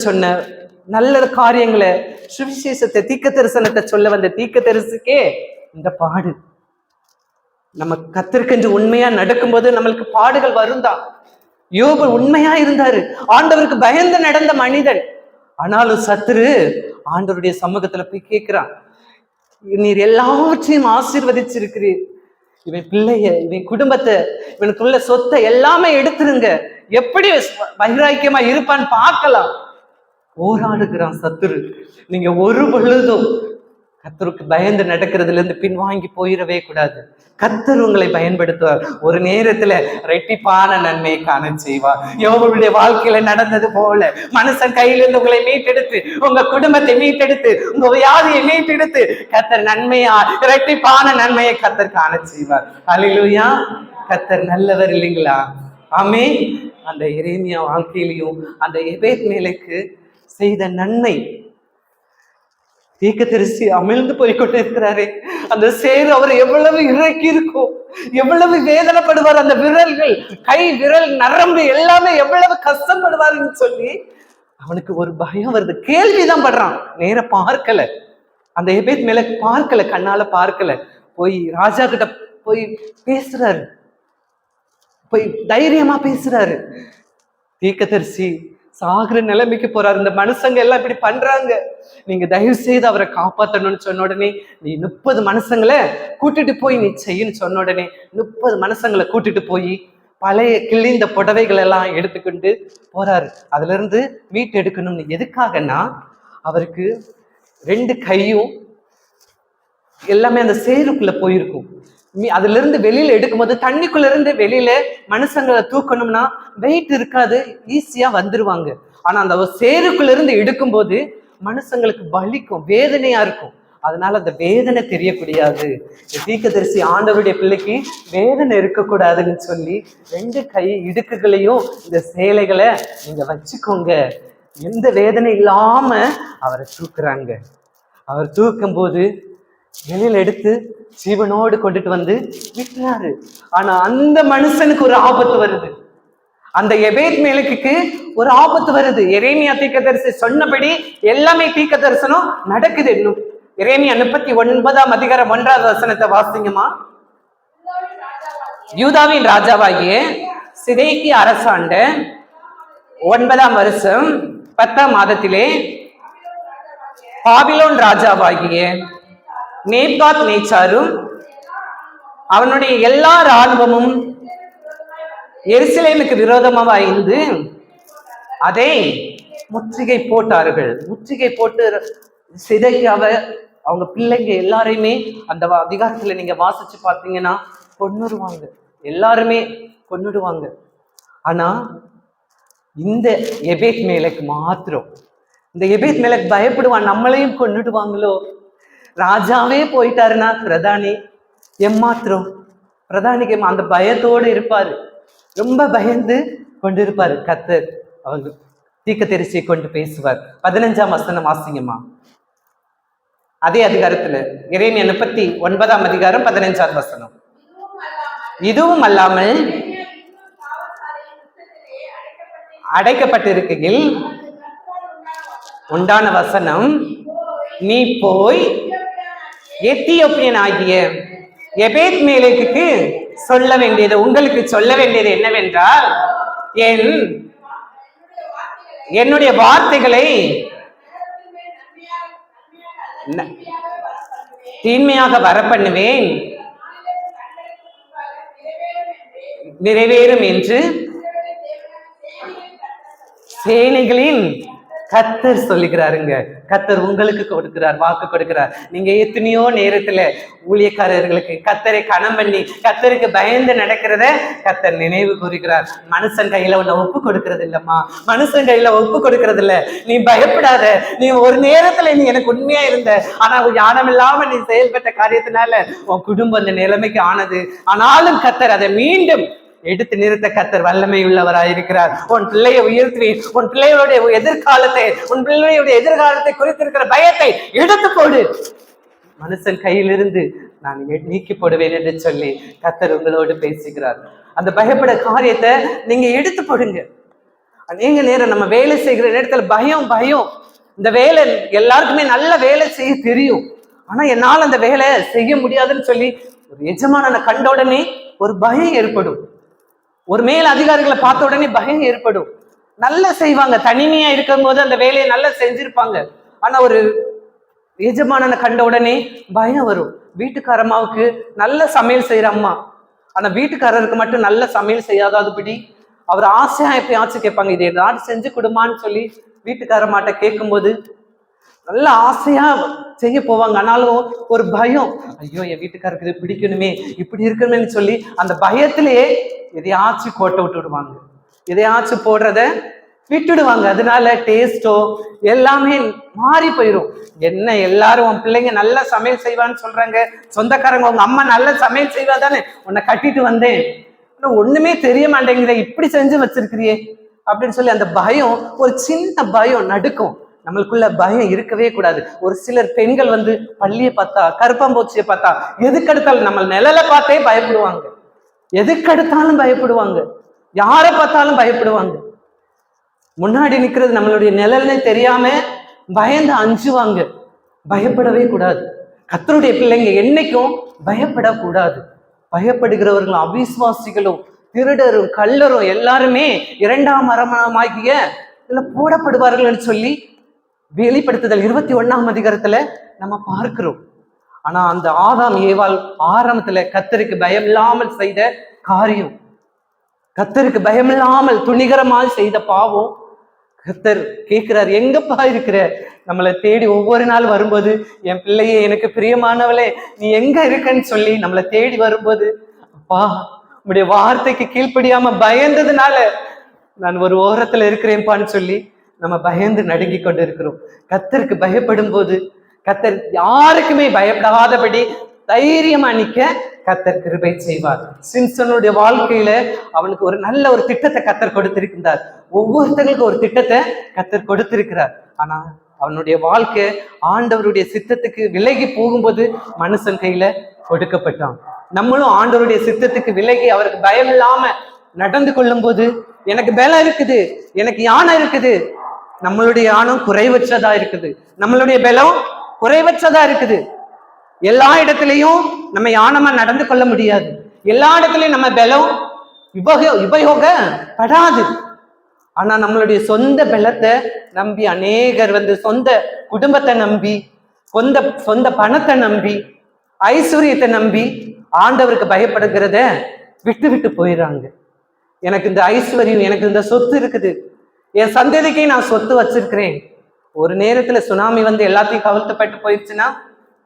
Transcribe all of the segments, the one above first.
சொன்ன நல்ல காரியங்களை, சுவிசேஷத்தை, தீர்க்க தரிசனத்தை சொல்ல வந்த தீர்க்க தரிசிக்கே இந்த பாடு. நம்ம கத்திற்கென்று உண்மையா நடக்கும்போது நம்மளுக்கு பாடுகள் வரும்தான். யோபு உண்மையா இருந்தாரு, ஆண்டவருக்கு பயந்து நடந்த மனிதன். ஆனாலும் சத்துரு ஆண்டவருடைய சமூகத்துல போய் கேட்கிறான், நீர் எல்லாவற்றையும் ஆசீர்வதிச்சிருக்கிறீர், இவன் பிள்ளைய, இவன் குடும்பத்தை, இவனுக்குள்ள சொத்தை எல்லாமே எடுத்துருங்க, எப்படி வைராக்கியமா இருப்பான்னு பார்க்கலாம். போராடுகிறான் சத்துரு. நீங்க ஒரு பொழுதும் கத்தருக்கு பயந்து நடக்கிறதுல இருந்து பின்வாங்கி போயிடவே கூடாது. கத்தர் உங்களை பயன்படுத்துவார். ஒரு நேரத்துல ரெட்டிப்பான நன்மையை காண செய்வார். யோபுடைய வாழ்க்கையில நடந்தது போல மனுஷன் கையிலிருந்து உங்களை மீட்டெடுத்து, உங்க குடும்பத்தை மீட்டெடுத்து, உங்க வியாதியை மீட்டெடுத்து கத்தர் நன்மையா ரெட்டிப்பான நன்மையை கத்தர் காண செய்வார். அல்லேலூயா. கத்தர் நல்லவர் இல்லைங்களா? ஆமென். அந்த எரேமியா வாழ்க்கையிலையும் அந்த எபேத் மேலுக்கு செய்த நன்மை, தீர்க்கதரிசி அமிழ்ந்து போய்கொண்டே இருக்கிறாரே, அந்த சேரு அவர் எவ்வளவு இறக்கி இருக்கும், எவ்வளவு வேதனைப்படுவார், அந்த விரல்கள், கை விரல் நரம்பு எல்லாமே எவ்வளவு கஷ்டப்படுவாருன்னு சொல்லி அவனுக்கு ஒரு பயம் வருது. கேள்விதான் படுறான், நேர பார்க்கல, அந்த எபேத் மேல பார்க்கல, கண்ணால பார்க்கல. போய் ராஜா கிட்ட போய் பேசுறாரு, போய் தைரியமா பேசுறாரு. தீர்க்கதரிசி சாகுற நிலைமைக்கு போறாரு. இந்த மனுஷங்க எல்லாம் இப்படி பண்றாங்க, நீங்க தயவு செய்து அவரை காப்பாற்றணும்னு சொன்ன உடனே, நீ 30 மனுஷங்களை கூட்டிட்டு போய் நீ செய்யன்னு சொன்ன உடனே 30 மனுஷங்களை கூட்டிட்டு போய் பழைய கிழிந்த புடவைகள் எல்லாம் எடுத்துக்கிட்டு போறாரு. அதுல இருந்து மீட்டு எடுக்கணும்னு. எதுக்காகன்னா, அவருக்கு 2 கையும் எல்லாமே அந்த சேருக்குள்ள போயிருக்கும். அதுல இருந்து வெளியில எடுக்கும்போது, தண்ணிக்குள்ள இருந்து வெளியில மனுஷங்களை தூக்கணும்னா வெயிட் இருக்காது, ஈஸியா வந்துருவாங்க. ஆனா அந்த சேருக்குள்ள இருந்து எடுக்கும்போது மனுஷங்களுக்கு வலிக்கும், வேதனையா இருக்கும். அதனால அந்த வேதனை தெரியக்கூடாது. தீர்க்கதரிசி ஆண்டவருடைய பிள்ளைக்கு வேதனை இருக்கக்கூடாதுன்னு சொல்லி 2 கை இடுக்குகளையும் இந்த சேலைகளை நீங்க வச்சுக்கோங்க, எந்த வேதனை இல்லாம அவரை தூக்குறாங்க. அவர் தூக்கும் போது வெளியில எடுத்து ஜீவனோடு கொண்டுட்டு வந்து விட்டுறாரு. ஆனா அந்த மனுஷனுக்கு ஒரு ஆபத்து வருது, அந்த எபேத் மேலுக்கு ஒரு ஆபத்து வருது. எரேமியா தீர்க்கதரிசி சொன்னபடி எல்லாமே தீர்க்க தரிசனம் நடக்குது. எரேமியா 39ஆம் அதிகாரம் 1வது வசனத்தை வாசிங்கம்மா. யூதாவின் ராஜாவாகிய சிதேக்கியா அரசாண்ட 9ஆம் வருஷம் 10ஆம் மாதத்திலே பாபிலோன் ராஜாவாகிய நேபாத் நேச்சாரும் அவனுடைய எல்லா இராணுவமும் எருசலேமுக்கு விரோதமாக இருந்து அதை முற்றுகை போட்டார்கள். முற்றுகை போட்டு சிதேக்கியாவை, அவங்க பிள்ளைங்க எல்லாரையுமே அந்த அதிகாரத்துல நீங்க வாசிச்சு பார்த்தீங்கன்னா கொன்னுடுவாங்க, எல்லாருமே கொன்னுடுவாங்க. ஆனா இந்த எபேத் மேலக்கு மாத்திரம், இந்த எபேத் மேலக்கு பயப்படுவான், நம்மளையும் கொன்னுடுவாங்களோ. ராஜாவே போயிட்டாருன்னா பிரதானி எம்மாத்திரம், பிரதானிக்கு அந்த பயத்தோடு இருப்பாரு, ரொம்ப பயந்து கொண்டு இருப்பாரு. கத்தர் அவங்க தீர்க்கதரிசியை கொண்டு பேசுவார். 15ஆம் வசனம் வாசிங்கம்மா. அதே அதிகாரத்துல எரேமியா 39ஆம் அதிகாரம் 15ஆம் வசனம். இதுவும் அல்லாமல் அடைக்கப்பட்டிருக்கையில் உண்டான வசனம், நீ போய் எத்தியோப்பியன் ஆகிய எபேத் மேலேக்கு சொல்ல வேண்டியது, உங்களுக்கு சொல்ல வேண்டியது என்னவென்றால், என்னுடைய வார்த்தைகளை தீமையாக வரப்பண்ணுவேன், நிறைவேறும் என்று சேனைகளின் கத்தர் சொல்லுகிறாருங்க. கத்தர் உங்களுக்கு கொடுக்கிறார், வாக்கு கொடுக்கிறார். நீங்க எத்தனையோ நேரத்துல ஊழியக்காரர்களுக்கு கத்தரை கணம் பண்ணி கத்தருக்கு பயந்து நடக்கிறத கத்தர் நினைவு கூறுகிறார். மனுஷன் கையில உன்னை ஒப்பு கொடுக்கறது இல்லம்மா, மனுஷன் கையில ஒப்பு கொடுக்கறது இல்ல, நீ பயப்படாத. நீ ஒரு நேரத்துல நீ எனக்கு உண்மையா இருந்த, ஆனா ஞானம் இல்லாம நீ செயல்பட்ட காரியத்தினால உன் குடும்பம் அந்த நிலைமைக்கு ஆனது. ஆனாலும் கத்தர் அதை மீண்டும் எடுத்து நிறுத்த கத்தர் வல்லமை உள்ளவராயிருக்கிறார். உன் பிள்ளையை உயர்த்துவேன், உன் பிள்ளைகளுடைய எதிர்காலத்தை, உன் பிள்ளையுடைய எதிர்காலத்தை குறித்திருக்கிற பயத்தை எடுத்து போடு, மனுஷன் கையிலிருந்து நான் நீக்கி போடுவேன் என்று சொல்லி கத்தர் உங்களோடு பேசுகிறார். அந்த பயப்பட காரியத்தை நீங்க எடுத்து போடுங்க. அநேக நேரம் நம்ம வேலை செய்கிற நேரத்துல பயம் பயம். இந்த வேலை எல்லாருக்குமே நல்ல வேலை செய்ய தெரியும், ஆனா என்னால் அந்த வேலை செய்ய முடியாதுன்னு சொல்லி ஒரு எஜமானனை கண்ட உடனே ஒரு பயம் ஏற்படும். ஒரு மேல் அதிகாரிகளை பார்த்த உடனே பயம் ஏற்படும். நல்லா செய்வாங்க, தனிமையா இருக்கும் போது அந்த வேலையை நல்லா செஞ்சிருப்பாங்க. ஆனா ஒரு எஜமானனை கண்ட உடனே பயம் வரும். வீட்டுக்கார அம்மாவுக்கு நல்ல சமையல் செய்யற அம்மா, ஆனா வீட்டுக்காரருக்கு மட்டும் நல்ல சமையல் செய்யாதபடி அவர் ஆசையா எப்பயாச்சும் கேட்பாங்க, இதை ஏதாவது செஞ்சு கொடுமான்னு சொல்லி வீட்டுக்காரமாட்ட கேட்கும்போது நல்ல ஆசையா செய்ய போவாங்க. ஆனாலும் ஒரு பயம், ஐயோ என் வீட்டுக்காரருக்கு இது பிடிக்கணுமே, இப்படி இருக்கணும்னு சொல்லி அந்த பயத்திலேயே எதையாச்சும் கோட்டை விட்டுடுவாங்க, எதையாச்சும் போடுறத விட்டுடுவாங்க. அதனால டேஸ்டோ எல்லாமே மாறி போயிடும். என்ன எல்லாரும் உன் பிள்ளைங்க நல்லா சமையல் செய்வான்னு சொல்றாங்க, சொந்தக்காரங்க உங்க அம்மா நல்ல சமையல் செய்வா தானே உன்னை கட்டிட்டு வந்தேன், ஒண்ணுமே தெரிய மாட்டேங்கிற, இப்படி செஞ்சு வச்சிருக்கிறியே அப்படின்னு சொல்லி அந்த பயம், ஒரு சின்ன பயம் நடுக்கும். நம்மளுக்குள்ள பயம் இருக்கவே கூடாது. ஒரு சிலர் பெண்கள் பள்ளியை பார்த்தா, கருப்பாம்பூச்சியை பார்த்தா, எதுக்கெடுத்தாலும் நம்ம நிழலை பார்த்தே பயப்படுவாங்க, எதுக்கெடுத்தாலும் பயப்படுவாங்க, யாரை பார்த்தாலும் பயப்படுவாங்க. முன்னாடி நிக்கிறது நம்மளுடைய நிழல்னே தெரியாம பயந்து அஞ்சுவாங்க. பயப்படவே கூடாது. கர்த்தருடைய பிள்ளைங்க என்னைக்கும் பயப்படக்கூடாது. பயப்படுகிறவர்களும் அவிசுவாசிகளும் திருடரும் கள்ளரும் எல்லாருமே 2ஆம் மரணமாகிய இதுல போடப்படுவார்கள் சொல்லி வெளிப்படுத்துதல் 21ஆம் அதிகாரத்துல நம்ம பார்க்கிறோம். ஆனா அந்த ஆதாம் ஏவாள் ஆரம்பத்துல கர்த்தருக்கு பயம் இல்லாமல் செய்த காரியம், கர்த்தருக்கு பயம் இல்லாமல் துணிகரமாக செய்த பாவம், கர்த்தர் கேட்கிறார், எங்கப்பா இருக்கிற? நம்மளை தேடி ஒவ்வொரு நாள் வரும்போது, என் பிள்ளையே எனக்கு பிரியமானவளே நீ எங்க இருக்கன்னு சொல்லி நம்மளை தேடி வரும்போது, அப்பா உடைய வார்த்தைக்கு கீழ்ப்படியாம பயந்ததுனால நான் ஒரு ஓரத்துல இருக்கிறேன்பான்னு சொல்லி நம்ம பயந்து நடுங்கி கொண்டு இருக்கிறோம். கர்த்தருக்கு பயப்படும் போது கர்த்தர் யாருக்குமே பயப்படாதபடி தைரியமா நிக்க கர்த்தர் கிருபை செய்வார். சிம்சனுடைய வாழ்க்கையில அவனுக்கு ஒரு நல்ல ஒரு திட்டத்தை கர்த்தர் கொடுத்திருக்கிறார். ஒவ்வொருத்தங்களுக்கும் ஒரு திட்டத்தை கர்த்தர் கொடுத்திருக்கிறார். ஆனா அவனுடைய வாழ்க்கை ஆண்டவருடைய சித்தத்துக்கு விலகி போகும்போது மனுஷன் கையில கொடுக்கப்பட்டான். நம்மளும் ஆண்டவருடைய சித்தத்துக்கு விலகி அவருக்கு பயம் இல்லாம நடந்து கொள்ளும் போது, எனக்கு பலம் இருக்குது, எனக்கு யானை இருக்குது, நம்மளுடைய யானம் குறைவற்றதா இருக்குது, நம்மளுடைய பலம் குறைவற்றதா இருக்குது. எல்லா இடத்துலையும் நம்ம யானமா நடந்து கொள்ள முடியாது, எல்லா இடத்துலயும் நம்ம பலம் உபயோகப்படாது. ஆனா நம்மளுடைய சொந்த பலத்தை நம்பி அநேகர் சொந்த குடும்பத்தை நம்பி, சொந்த பணத்தை நம்பி, ஐஸ்வர்யத்தை நம்பி ஆண்டவருக்கு பயப்படுகிறத விட்டு விட்டு போயிடுறாங்க. எனக்கு இந்த ஐஸ்வர்யம், எனக்கு இந்த சொத்து இருக்குது, என் சந்ததிக்கே நான் சொத்து வச்சிருக்கிறேன், ஒரு நேரத்துல சுனாமி எல்லாத்தையும் கவிழ்த்தப்பட்டு போயிடுச்சுன்னா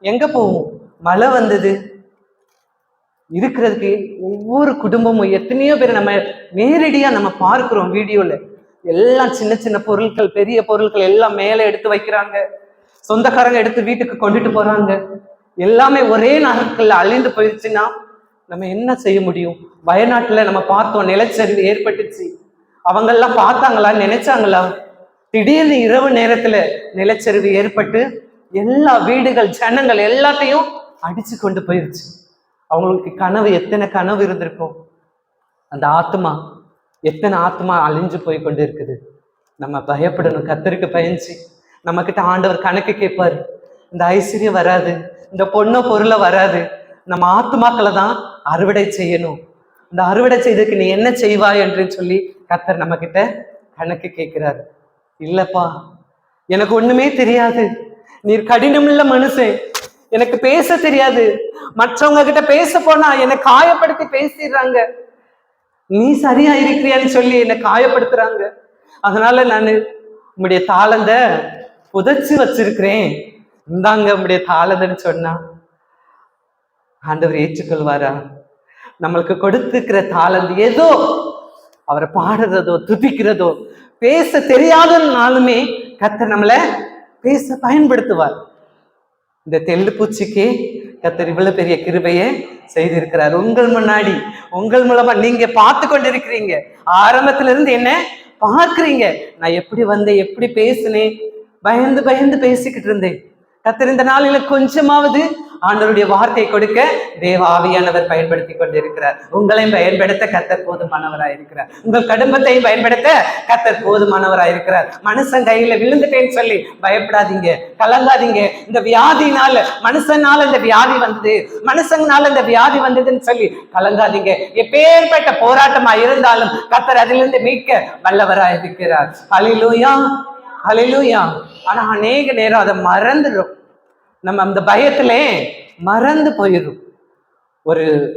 எங்க போவோம்? மழை வந்தது, இருக்கிறதுக்கு ஒவ்வொரு குடும்பமும் எத்தனையோ பேர் நம்ம நேரடியா நம்ம பார்க்கிறோம் வீடியோல. எல்லாம் சின்ன சின்ன பொருட்கள், பெரிய பொருட்கள் எல்லாம் மேல எடுத்து வைக்கிறாங்க, சொந்தக்காரங்க எடுத்து வீட்டுக்கு கொண்டுட்டு போறாங்க. எல்லாமே ஒரே நாட்கள்ல அழிந்து போயிடுச்சுன்னா நம்ம என்ன செய்ய முடியும்? வயநாட்டுல நம்ம பார்த்தோம், நிலச்சரிவு ஏற்பட்டுச்சு. அவங்க எல்லாம் பார்த்தாங்களா, நினைச்சாங்களா? திடீர்னு இரவு நேரத்துல நிலச்சரிவு ஏற்பட்டு எல்லா வீடுகள், ஜனங்கள் எல்லாத்தையும் அடிச்சு கொண்டு போயிருச்சு. அவங்களுக்கு கனவு, எத்தனை கனவு இருந்திருக்கும். அந்த ஆத்மா, எத்தனை ஆத்மா அழிஞ்சு போய் கொண்டு இருக்குது. நம்ம பயப்படணும். கர்த்தருக்கு பயந்து நம்ம கிட்ட ஆண்டவர் கணக்கு கேட்பாரு. இந்த ஐஸ்வர்யம் வராது, இந்த பொண்ணோ பொருளை வராது, நம்ம ஆத்மாக்களை தான் அறுவடை செய்யணும். இந்த அறுவடை செய்ததுக்கு நீ என்ன செய்வாய் என்று சொல்லி கர்த்தர் நம்ம கிட்ட கணக்கு கேட்கிறாரு. இல்லப்பா எனக்கு ஒண்ணுமே தெரியாது, நீர் கடினமுள்ள மனுஷன், எனக்கு பேச தெரியாது, மற்றவங்க கிட்ட பேச போனா என்னை காயப்படுத்தி பேசிடுறாங்க, நீ சரியா இருக்கிறியான்னு சொல்லி என்னை காயப்படுத்துறாங்க, அதனால நான் உம்முடைய தாளந்த புதைச்சு வச்சிருக்கிறேன், இந்தாங்க உம்முடைய தாளந்தன்னு சொன்னா ஆண்டவர் ஏற்றுக்கொள்வாரா? நம்மளுக்கு கொடுத்துக்கிற தாளந்து ஏதோ அவரை பாடுறதோ துதிக்கிறதோ பேச தெரியாதனாலுமே கர்த்தர் நம்மளை பேச பயன்படுத்துவார். இந்த தெள்ளு பூச்சிக்கு கர்த்தர் இவ்வளவு பெரிய கிருபையை செய்திருக்கிறார். உங்கள் முன்னாடி, உங்கள் மூலமா நீங்க பார்த்து கொண்டிருக்கிறீங்க. ஆரம்பத்துல இருந்து என்ன பார்க்கிறீங்க. நான் எப்படி வந்தேன், எப்படி பேசினேன், பயந்து பயந்து பேசிக்கிட்டு இருந்தேன். கர்த்தர் இந்த நாளில கொஞ்சமாவது ஆண்டவருடைய வார்த்தை கொடுக்க தேவ ஆவியானவர் பயன்படுத்தி கொண்டிருக்கிறார். உங்களையும் பயன்படுத்த கர்த்தர் போதுமானவராய் இருக்கிறார். உங்கள் குடும்பத்தையும் பயன்படுத்த கர்த்தர் போதுமானவராய் இருக்கிறார். மனுஷன் கையில விழுந்துட்டேன்னு சொல்லி பயப்படாதீங்க, கலங்காதீங்க. இந்த வியாதினால, மனுஷனால இந்த வியாதி வந்தது, மனுஷனால இந்த வியாதி வந்ததுன்னு சொல்லி கலங்காதீங்க. எப்பேற்பட்ட போராட்டமா இருந்தாலும் கர்த்தர் அதிலிருந்து மீட்க வல்லவராய் இருக்கிறார். ஹல்லேலூயா, ஹல்லேலூயா. ஆனா அநேக நேரம் அதை மறந்துடும். நம்ம அந்த பயத்திலே மறந்து போயிடும். ஒரு